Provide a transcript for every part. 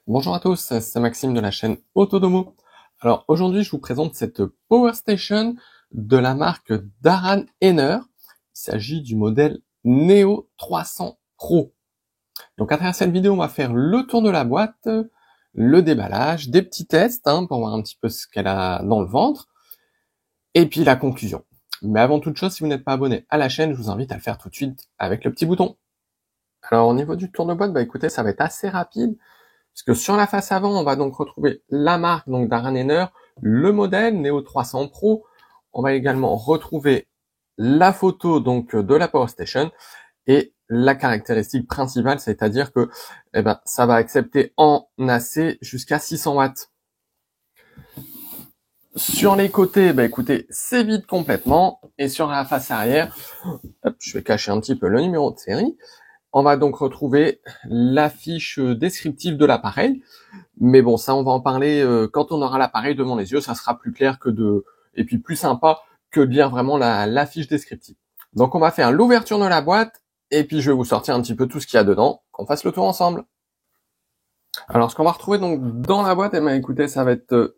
Bonjour à tous, c'est Maxime de la chaîne Autodomo. Alors aujourd'hui, je vous présente cette Power Station de la marque Daran Henner. Il s'agit du modèle Neo 300 Pro. Donc à travers cette vidéo, on va faire le tour de la boîte, le déballage, des petits tests pour voir un petit peu ce qu'elle a dans le ventre, et puis la conclusion. Mais avant toute chose, si vous n'êtes pas abonné à la chaîne, je vous invite à le faire tout de suite avec le petit bouton. Alors au niveau du tour de boîte, écoutez, ça va être assez rapide. Parce que sur la face avant, on va donc retrouver la marque donc Daran Henner, le modèle Neo 300 Pro. On va également retrouver la photo donc de la Power Station et la caractéristique principale, c'est-à-dire que ça va accepter en AC jusqu'à 600 watts. Sur les côtés, écoutez, c'est vide complètement. Et sur la face arrière, je vais cacher un petit peu le numéro de série. On va donc retrouver la fiche descriptive de l'appareil. Mais bon, ça, on va en parler quand on aura l'appareil devant les yeux. Ça sera plus clair et puis plus sympa que de lire vraiment la fiche descriptive. Donc, on va faire l'ouverture de la boîte. Et puis, je vais vous sortir un petit peu tout ce qu'il y a dedans. Qu'on fasse le tour ensemble. Alors, ce qu'on va retrouver donc dans la boîte, écoutez, ça va être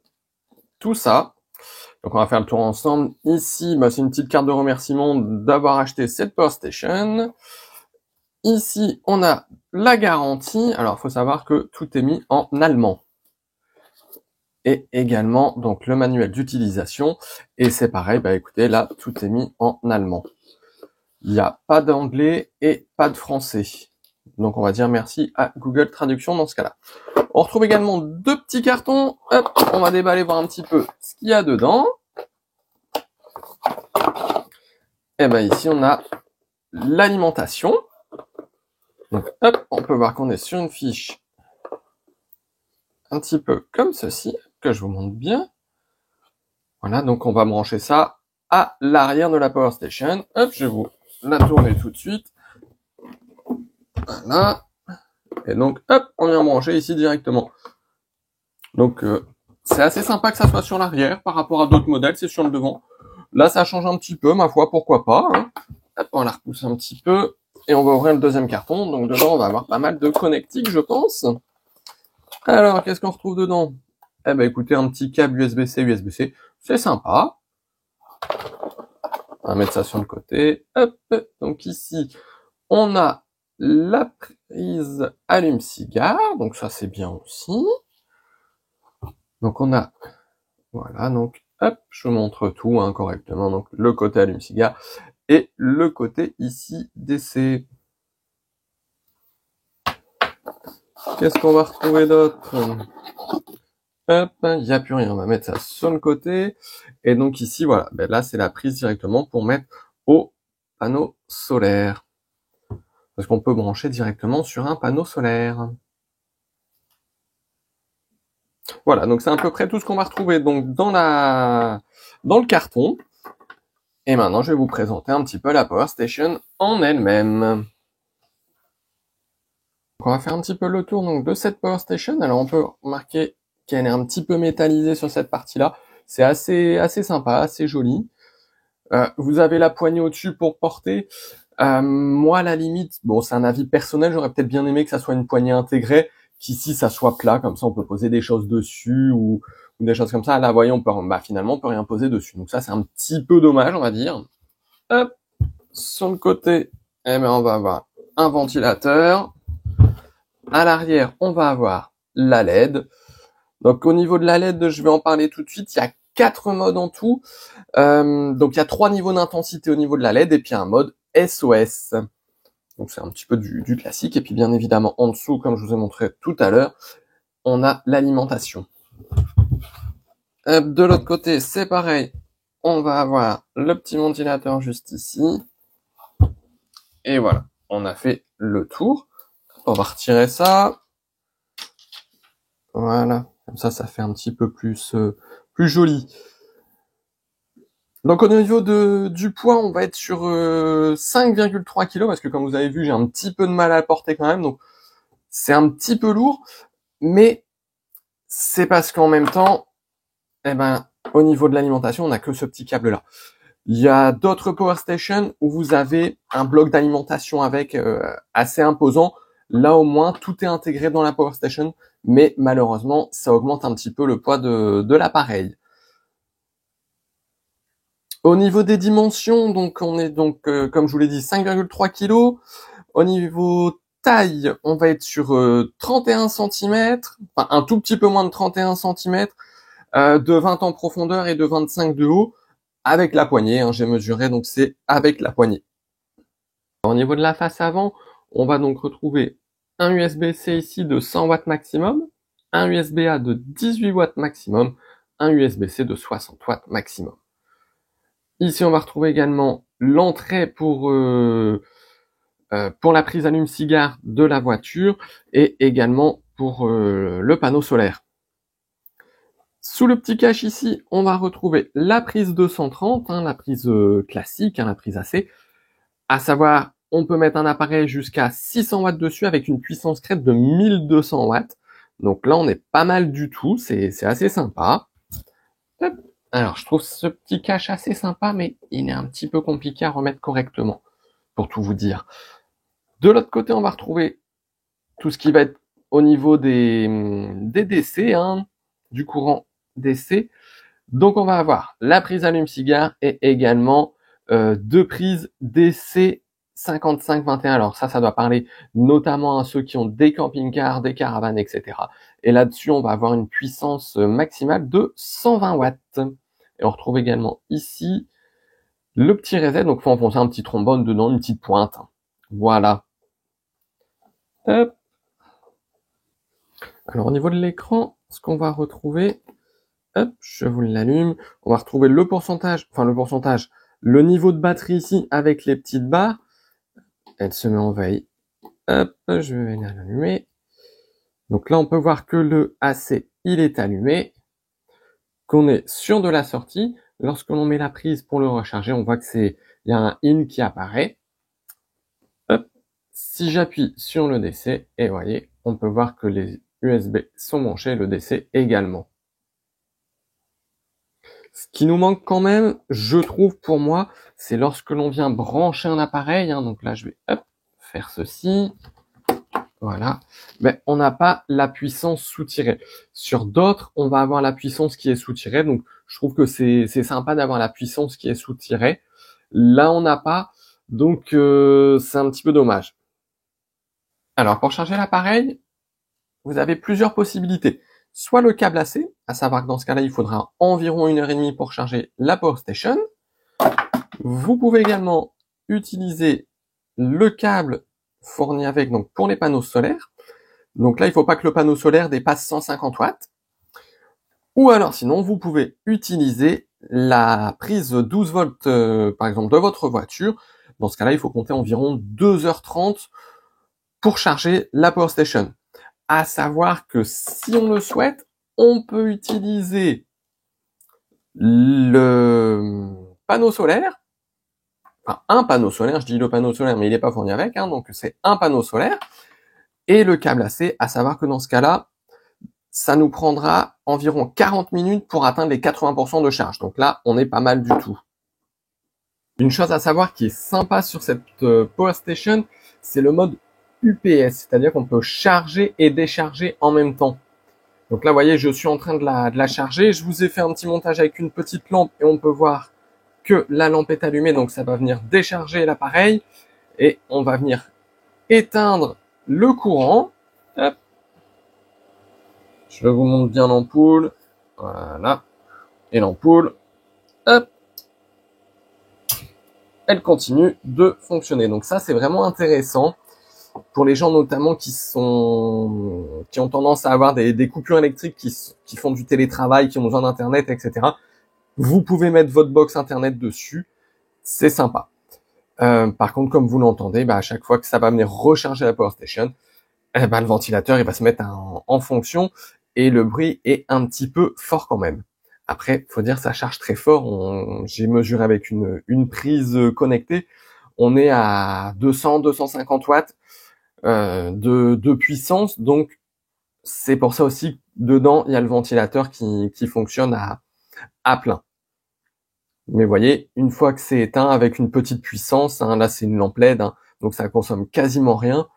tout ça. Donc, on va faire le tour ensemble. Ici, c'est une petite carte de remerciement d'avoir acheté cette Power Station. Ici, on a la garantie. Alors, il faut savoir que tout est mis en allemand. Et également, donc, le manuel d'utilisation. Et c'est pareil, écoutez, là, tout est mis en allemand. Il n'y a pas d'anglais et pas de français. Donc, on va dire merci à Google Traduction dans ce cas-là. On retrouve également deux petits cartons. Hop, on va déballer, voir un petit peu ce qu'il y a dedans. Et ici, on a l'alimentation. Donc, hop, on peut voir qu'on est sur une fiche un petit peu comme ceci, que je vous montre bien. Voilà, donc on va brancher ça à l'arrière de la Power Station. Hop, je vais vous la tourner tout de suite. Voilà. Et donc, hop, on vient brancher ici directement. Donc, c'est assez sympa que ça soit sur l'arrière par rapport à d'autres modèles, c'est sur le devant. Là, ça change un petit peu, ma foi, pourquoi pas. Hop, on la repousse un petit peu. Et on va ouvrir le deuxième carton. Donc, dedans, on va avoir pas mal de connectiques, je pense. Alors, qu'est-ce qu'on retrouve dedans? Écoutez, un petit câble USB-C, USB-C. C'est sympa. On va mettre ça sur le côté. Hop. Donc ici, on a la prise allume-cigare. Donc ça, c'est bien aussi. Donc on a, voilà, donc hop, je vous montre tout correctement. Donc le côté allume-cigare et le côté ici DC. Qu'est-ce qu'on va retrouver d'autre? Hop, il n'y a plus rien, on va mettre ça sur le côté. Et donc ici, voilà, là c'est la prise directement pour mettre au panneau solaire. Parce qu'on peut brancher directement sur un panneau solaire. Voilà, donc c'est à peu près tout ce qu'on va retrouver donc dans le carton. Et maintenant, je vais vous présenter un petit peu la Power Station en elle-même. On va faire un petit peu le tour donc de cette Power Station. Alors on peut remarquer qu'elle est un petit peu métallisée sur cette partie-là. C'est assez sympa, assez joli. Vous avez la poignée au-dessus pour porter. Moi, à la limite, bon, c'est un avis personnel, j'aurais peut-être bien aimé que ça soit une poignée intégrée, qu'ici ça soit plat, comme ça on peut poser des choses dessus ou des choses comme ça. Là, voyons, on peut, finalement, on peut rien poser dessus. Donc ça, c'est un petit peu dommage, on va dire. Hop, sur le côté, on va avoir un ventilateur. À l'arrière, on va avoir la LED. Donc au niveau de la LED, je vais en parler tout de suite. Il y a 4 modes en tout. Donc il y a 3 niveaux d'intensité au niveau de la LED et puis un mode SOS. Donc c'est un petit peu du classique. Et puis bien évidemment en dessous, comme je vous ai montré tout à l'heure, on a l'alimentation. De l'autre côté, c'est pareil. On va avoir le petit ventilateur juste ici. Et voilà, on a fait le tour. On va retirer ça. Voilà, comme ça fait un petit peu plus joli. Donc au niveau du poids, on va être sur 5,3 kg, parce que comme vous avez vu, j'ai un petit peu de mal à le porter quand même, donc c'est un petit peu lourd, mais c'est parce qu'en même temps, au niveau de l'alimentation, on n'a que ce petit câble-là. Il y a d'autres Power Station où vous avez un bloc d'alimentation avec assez imposant. Là au moins, tout est intégré dans la Power Station. mais malheureusement, ça augmente un petit peu le poids de l'appareil. Au niveau des dimensions, donc on est donc, comme je vous l'ai dit, 5,3 kg. Au niveau taille, on va être sur 31 cm, enfin un tout petit peu moins de 31 cm, de 20 en profondeur et de 25 de haut, avec la poignée, hein, j'ai mesuré, donc c'est avec la poignée. Au niveau de la face avant, on va donc retrouver un USB-C ici de 100 watts maximum, un USB-A de 18 watts maximum, un USB-C de 60 watts maximum. Ici, on va retrouver également l'entrée pour la prise allume-cigare de la voiture et également pour le panneau solaire. Sous le petit cache ici, on va retrouver la prise 230, la prise classique, la prise AC. À savoir, on peut mettre un appareil jusqu'à 600 watts dessus avec une puissance crête de 1200 watts. Donc là, on est pas mal du tout, c'est assez sympa. Hop. Alors, je trouve ce petit cache assez sympa, mais il est un petit peu compliqué à remettre correctement, pour tout vous dire. De l'autre côté, on va retrouver tout ce qui va être au niveau des DC, du courant DC. Donc, on va avoir la prise allume-cigare et également deux prises DC 5521. Alors ça doit parler notamment à ceux qui ont des camping-cars, des caravanes, etc. Et là-dessus, on va avoir une puissance maximale de 120 watts. Et on retrouve également ici le petit reset. Donc, il faut enfoncer un petit trombone dedans, une petite pointe. Voilà. Hop. Alors, au niveau de l'écran, ce qu'on va retrouver, hop, je vous l'allume, on va retrouver le pourcentage, le niveau de batterie ici avec les petites barres. Elle se met en veille. Hop, je vais venir l'allumer. Donc là, on peut voir que le AC, il est allumé, qu'on est sûr de la sortie. Lorsque l'on met la prise pour le recharger, on voit que il y a un IN qui apparaît. Hop. Si j'appuie sur le DC, et vous voyez, on peut voir que les USB sont branchés, le DC également. Ce qui nous manque quand même, je trouve pour moi, c'est lorsque l'on vient brancher un appareil. Donc là, je vais faire ceci. Voilà. Mais on n'a pas la puissance soutirée. Sur d'autres, on va avoir la puissance qui est soutirée. Donc, je trouve que c'est sympa d'avoir la puissance qui est soutirée. Là, on n'a pas. Donc, c'est un petit peu dommage. Alors, pour charger l'appareil, vous avez plusieurs possibilités. Soit le câble AC, à savoir que dans ce cas-là, il faudra environ 1h30 pour charger la Power Station. Vous pouvez également utiliser le câble fourni avec, donc pour les panneaux solaires. Donc là, il ne faut pas que le panneau solaire dépasse 150 watts. Ou alors sinon, vous pouvez utiliser la prise 12 volts, par exemple, de votre voiture. Dans ce cas-là, il faut compter environ 2h30 pour charger la Power Station. À savoir que si on le souhaite, on peut utiliser le panneau solaire, enfin un panneau solaire, je dis le panneau solaire, mais il n'est pas fourni avec, donc c'est un panneau solaire, et le câble AC, à savoir que dans ce cas-là, ça nous prendra environ 40 minutes pour atteindre les 80% de charge. Donc là, on est pas mal du tout. Une chose à savoir qui est sympa sur cette Power Station, c'est le mode UPS, c'est-à-dire qu'on peut charger et décharger en même temps. Donc là, vous voyez, je suis en train de la charger. Je vous ai fait un petit montage avec une petite lampe et on peut voir que la lampe est allumée. Donc ça va venir décharger l'appareil et on va venir éteindre le courant. Hop. Je vous montre bien l'ampoule. Voilà. Et l'ampoule, hop, elle continue de fonctionner. Donc ça, c'est vraiment intéressant pour les gens notamment qui ont tendance à avoir des coupures électriques, qui font du télétravail, qui ont besoin d'internet, etc. Vous pouvez mettre votre box internet dessus, c'est sympa. Par contre, comme vous l'entendez, à chaque fois que ça va venir recharger la Power Station, le ventilateur il va se mettre en fonction et le bruit est un petit peu fort quand même. Après, faut dire ça charge très fort. J'ai mesuré avec une prise connectée, on est à 200-250 watts de puissance, donc c'est pour ça aussi que dedans il y a le ventilateur qui fonctionne à plein. Mais vous voyez, une fois que c'est éteint avec une petite puissance, là c'est une lampe LED, donc ça consomme quasiment rien,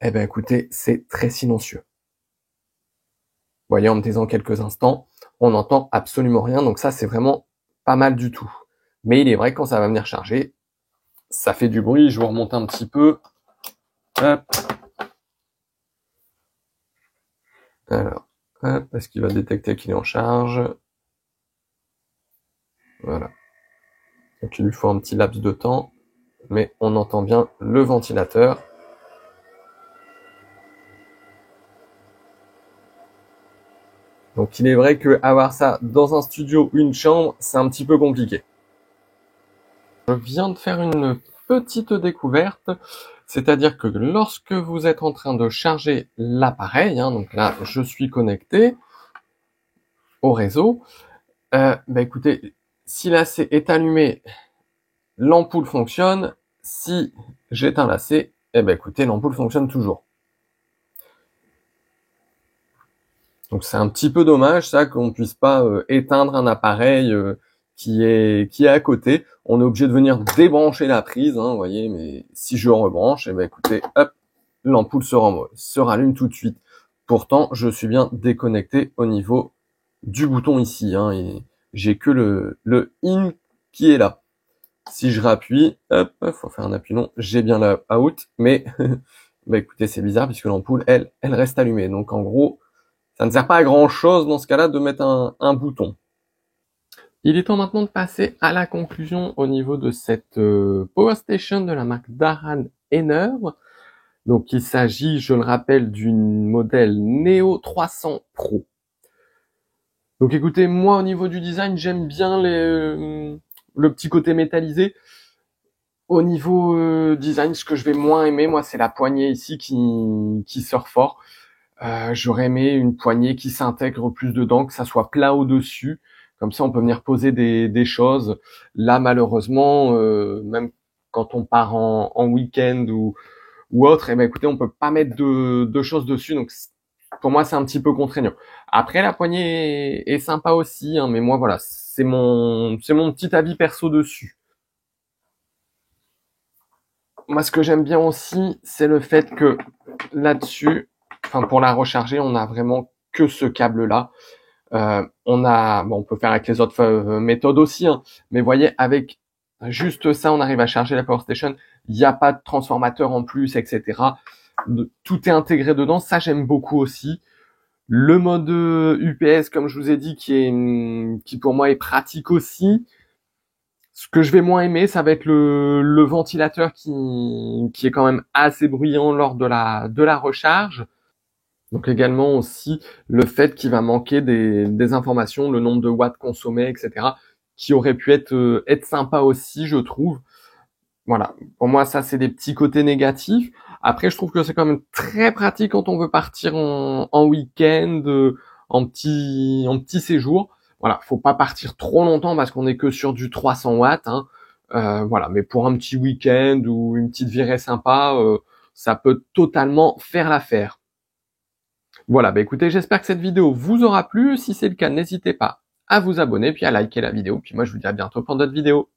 écoutez, c'est très silencieux. voyez, en me taisant quelques instants, on n'entend absolument rien. Donc ça, c'est vraiment pas mal du tout. Mais il est vrai que quand ça va venir charger, ça fait du bruit. Je vous remonte un petit peu. Hop. Alors, hop, parce qu'il va détecter qu'il est en charge. Voilà. Donc il lui faut un petit laps de temps, mais on entend bien le ventilateur. Donc il est vrai que avoir ça dans un studio ou une chambre, c'est un petit peu compliqué. Je viens de faire une petite découverte, c'est-à-dire que lorsque vous êtes en train de charger l'appareil, donc là je suis connecté au réseau, écoutez, si l'AC est allumé, l'ampoule fonctionne. Si j'éteins l'AC, écoutez, l'ampoule fonctionne toujours. Donc c'est un petit peu dommage ça qu'on puisse pas éteindre un appareil qui est à côté. On est obligé de venir débrancher la prise, vous voyez, mais si je rebranche, écoutez, hop, l'ampoule se rallume tout de suite. Pourtant, je suis bien déconnecté au niveau du bouton ici, et j'ai que le in qui est là. Si je rappuie, hop, faut faire un appui long, j'ai bien la out, mais écoutez, c'est bizarre puisque l'ampoule, elle reste allumée. Donc en gros, ça ne sert pas à grand chose dans ce cas-là de mettre un bouton. Il est temps maintenant de passer à la conclusion au niveau de cette Power Station de la marque Daran Enerve. Donc il s'agit, je le rappelle, d'une modèle Neo 300 Pro. Donc écoutez, moi au niveau du design, j'aime bien le petit côté métallisé. Au niveau design, ce que je vais moins aimer, moi, c'est la poignée ici qui sort fort. J'aurais aimé une poignée qui s'intègre plus dedans, que ça soit plat au-dessus. Comme ça, on peut venir poser des choses. Là, malheureusement, même quand on part en week-end ou autre, écoutez, on peut pas mettre de choses dessus. Donc, pour moi, c'est un petit peu contraignant. Après, la poignée est sympa aussi, mais moi, voilà, c'est mon petit avis perso dessus. Moi, ce que j'aime bien aussi, c'est le fait que là-dessus, pour la recharger, on a vraiment que ce câble-là. On peut faire avec les autres méthodes aussi, mais voyez, avec juste ça, on arrive à charger la Power Station. Il n'y a pas de transformateur en plus, etc. Tout est intégré dedans. Ça, j'aime beaucoup aussi. Le mode UPS, comme je vous ai dit, qui pour moi est pratique aussi. Ce que je vais moins aimer, ça va être le ventilateur qui est quand même assez bruyant lors de la recharge. Donc également aussi le fait qu'il va manquer des informations, le nombre de watts consommés, etc., qui aurait pu être sympa aussi, je trouve. Voilà, pour moi ça c'est des petits côtés négatifs. Après je trouve que c'est quand même très pratique quand on veut partir en week-end, en petit séjour. Voilà, faut pas partir trop longtemps parce qu'on est que sur du 300 watts. Voilà, mais pour un petit week-end ou une petite virée sympa, ça peut totalement faire l'affaire. Voilà, écoutez, j'espère que cette vidéo vous aura plu. Si c'est le cas, n'hésitez pas à vous abonner, puis à liker la vidéo. Puis moi, je vous dis à bientôt pour d'autres vidéos.